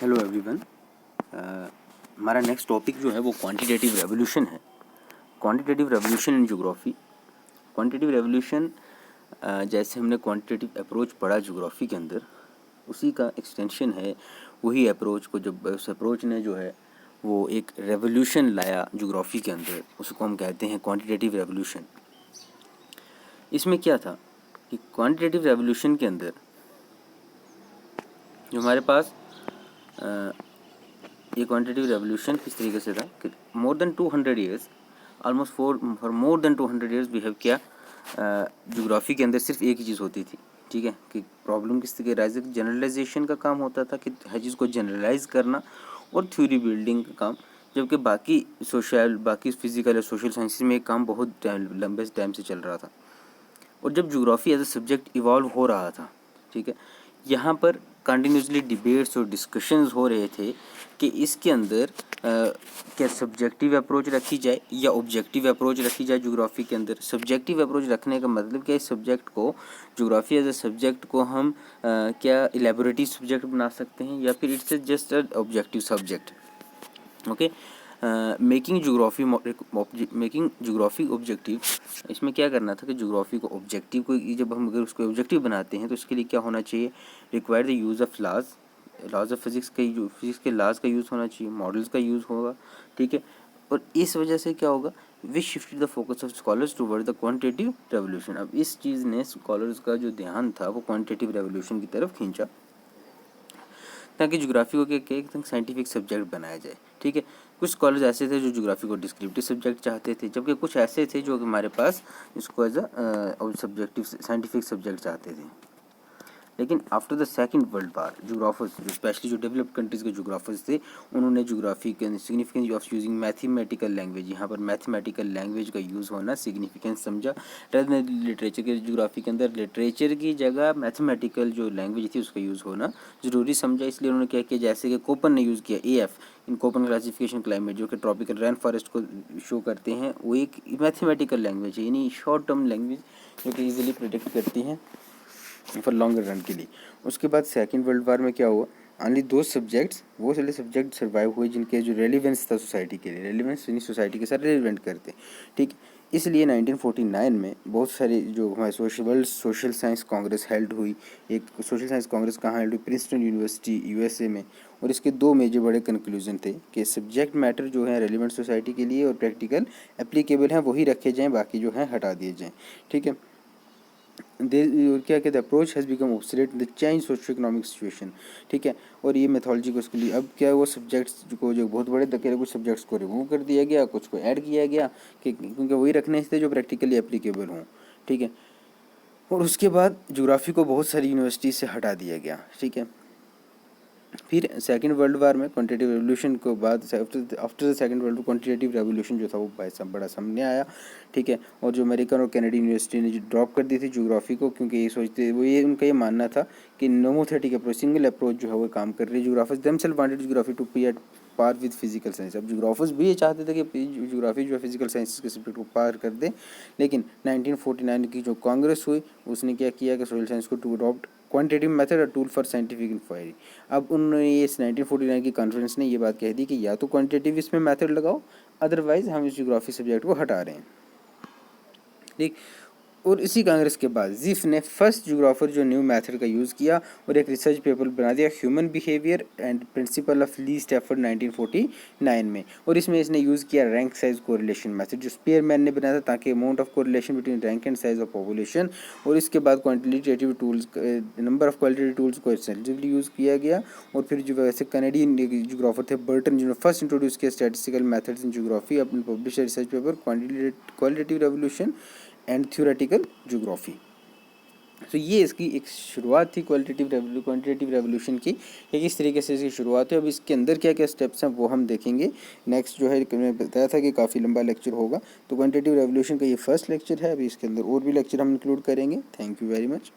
Hello everyone. हमारा next topic जो है वो क्वांटिटेटिव रेवोल्यूशन है। Quantitative revolution in geography. Quantitative revolution जैसे हमने क्वांटिटेटिव अप्रोच पढ़ा ज्योग्राफी के अंदर, उसी का एक्सटेंशन है। वही अप्रोच को जब उस अप्रोच ने जो है वो एक रेवोल्यूशन लाया ज्योग्राफी के अंदर, उसको हम कहते हैं क्वांटिटेटिव रेवोल्यूशन। इसमें क्या था कि क्वांटिटेटिव रेवोल्यूशन के अंदर जो हमारे पास ये क्वांटिटेटिव रेवोल्यूशन किस तरीके से था कि more than 200 years, almost for more than 200 years we have किया। ज्योग्राफी के अंदर सिर्फ एक ही चीज़ होती थी, ठीक है, कि प्रॉब्लम किस तरीके राइज जनरलाइजेशन का काम होता था, कि हर चीज़ को जनरलाइज करना और थ्योरी बिल्डिंग का काम। जबकि बाकी फिजिकल और सोशल साइंसेज में एक काम बहुत लंबे टाइम से चल रहा था। और जब geography as a subject evolve हो रहा था, ठीक है, यहाँ पर कंटिन्यूसली डिबेट्स और डिस्कशंस हो रहे थे कि इसके अंदर क्या सब्जेक्टिव अप्रोच रखी जाए या ऑब्जेक्टिव अप्रोच रखी जाए। ज्योग्राफी के अंदर सब्जेक्टिव अप्रोच रखने का मतलब क्या, इस सब्जेक्ट को, ज्योग्राफी एज ए सब्जेक्ट को हम क्या इलेबोरेटिव सब्जेक्ट बना सकते हैं या फिर it's just objective subject. Okay, making geography objective. इसमें क्या करना था कि ज्योग्राफी को ऑब्जेक्टिव को, जब हम अगर उसको ऑब्जेक्टिव बनाते हैं तो इसके लिए क्या होना चाहिए, require the use of laws of physics के लॉज का यूज़ होना चाहिए, मॉडल्स का यूज़ होगा, ठीक है। और इस वजह से क्या होगा, which shifted the focus of scholars toward the quantitative revolution. अब इस चीज़ ने स्कॉलर्स का जो ध्यान था वो क्वांटिटेटिव रेवोल्यूशन की तरफ खींचा, ताकि ज्योग्राफी को क्या एक साइंटिफिक सब्जेक्ट बनाया जाए, ठीक है। कुछ स्कॉलर्स ऐसे थे जो ज्योग्राफी को डिस्क्रिप्टिव सब्जेक्ट चाहते थे, जबकि कुछ ऐसे थे जो हमारे पास इसको as a subjective scientific subject चाहते थे। लेकिन after the second world war geographers, specially जो डेवलप्ड कंट्रीज़ के ज्योग्राफर्स थे, उन्होंने ज्योग्राफी के significance of using mathematical language, यहाँ पर मैथमेटिकल लैंग्वेज का यूज़ होना सिग्निफिकेंस समझा। rather than लिटरेचर के, ज्योग्राफी के अंदर लिटरेचर की जगह मैथमेटिकल जो लैंग्वेज थी उसका यूज़ होना ज़रूरी समझा। इसलिए उन्होंने क्या किया, जैसे कि कोपन ने यूज़ किया AF इन कोपन क्लासिफिकेशन क्लाइमेट, जो कि ट्रॉपिकल रेन फॉरेस्ट को शो करते हैं, वो एक मैथमेटिकल लैंग्वेज है, यानी शॉर्ट टर्म लैंग्वेज जो कि ईजिली प्रिडिक्ट करती हैं फॉर लॉन्गर रन के लिए। उसके बाद सेकंड वर्ल्ड वार में क्या हुआ, ओनली दो सब्जेक्ट्स, वो सारे सब्जेक्ट सर्वाइव हुए जिनके जो रेलिवेंस था सोसाइटी के लिए, रेलिवेंस यानी सोसाइटी के साथ रेलिवेंट करते, ठीक। इसलिए 1949 में बहुत सारे जो हमारे सोशल साइंस कांग्रेस हेल्ड हुई। एक सोशल साइंस कांग्रेस कहाँ हेल्ड हुई, प्रिंसटन यूनिवर्सिटी USA में। और इसके दो मेजर बड़े कंक्लूजन थे कि सब्जेक्ट मैटर जो है रेलिवेंट सोसाइटी के लिए और प्रैक्टिकल एप्लीकेबल हैं वही रखे जाएँ, बाकी जो है हटा दिए जाएँ, ठीक है। क्या कहते हैं, approach has become obsolete the change socio economic situation, ठीक है। और ये मेथोलॉजी को उसके लिए अब क्या है, वो सब्जेक्ट्स को जो बहुत बड़े धकेले, कुछ सब्जेक्ट्स को रिमूव कर दिया गया, कुछ को ऐड किया गया, कि क्योंकि वही रखने से जो प्रैक्टिकली एप्लीकेबल हों, ठीक है। और उसके बाद ज्योग्राफी को बहुत सारी यूनिवर्सिटी से हटा दिया गया, ठीक है। फिर सेकंड वर्ल्ड वार में क्वांटिटेटिव रेवोल्यूशन को बाद after the second world quantitative revolution जो था वो बड़ा सामने आया, ठीक है। और जो अमेरिकन और कैनेडियन यूनिवर्सिटी ने जो ड्रॉप कर दी थी ज्योग्राफी को, क्योंकि ये सोचते वो, ये उनका ये मानना था कि नोमोथेटिक अप्रोच, सिंगल अप्रोच जो है वो काम कर रही है। Geographers themselves wanted geography to be at par with physical science. अब ज्योग्राफर्स भी ये चाहते थे कि ज्योग्राफी जो है फिजिकल साइंसेस के सब्जेक्ट को पार कर दे। लेकिन 1949 की जो कांग्रेस हुई उसने क्या किया कि सोशल साइंस को to adopt quantitative method, a tool for scientific inquiry. अब उन्होंने ये 1949 की कॉन्फ्रेंस ने ये बात कह दी कि या तो क्वांटिटेटिव इसमें मेथड लगाओ, अदरवाइज हम इस ज्योग्राफी सब्जेक्ट को हटा रहे हैं, ठीक। और इसी कांग्रेस के बाद जिफ ने फर्स्ट ज्योग्राफर जो न्यू मेथड का यूज़ किया और एक रिसर्च पेपर बना दिया, human behaviour and principle of least effort 1949 में। और इसमें इसने यूज़ किया रैंक साइज कोरिलेशन मेथड, जो स्पीयरमैन ने बनाया था, ताकि amount of correlation between rank and size of population. और इसके बाद quantitative tools, number of qualitative tools को एक्सटेंसिवली यूज़ किया गया। और फिर जो वैसे कनेडियन ज्योग्राफर थे बर्टन, जिन्होंने फर्स्ट इंट्रोड्यूस किया स्टैटिस्टिकल मेथड्स इन ज्योग्राफी, अपने publish research paper qualitative revolution and theoretical geography. तो ये इसकी एक शुरुआत थी क्वांटिटेटिव रेवोल्यूशन की, कि किस तरीके से इसकी शुरुआत है। अब इसके अंदर क्या क्या स्टेप्स हैं वो हम देखेंगे नेक्स्ट। जो है मैंने बताया था कि काफ़ी लंबा लेक्चर होगा, तो क्वांटिटेटिव रेवोल्यूशन का ये फर्स्ट लेक्चर है। अभी इसके अंदर और भी लेक्चर हम इंक्लूड करेंगे। Thank you very much.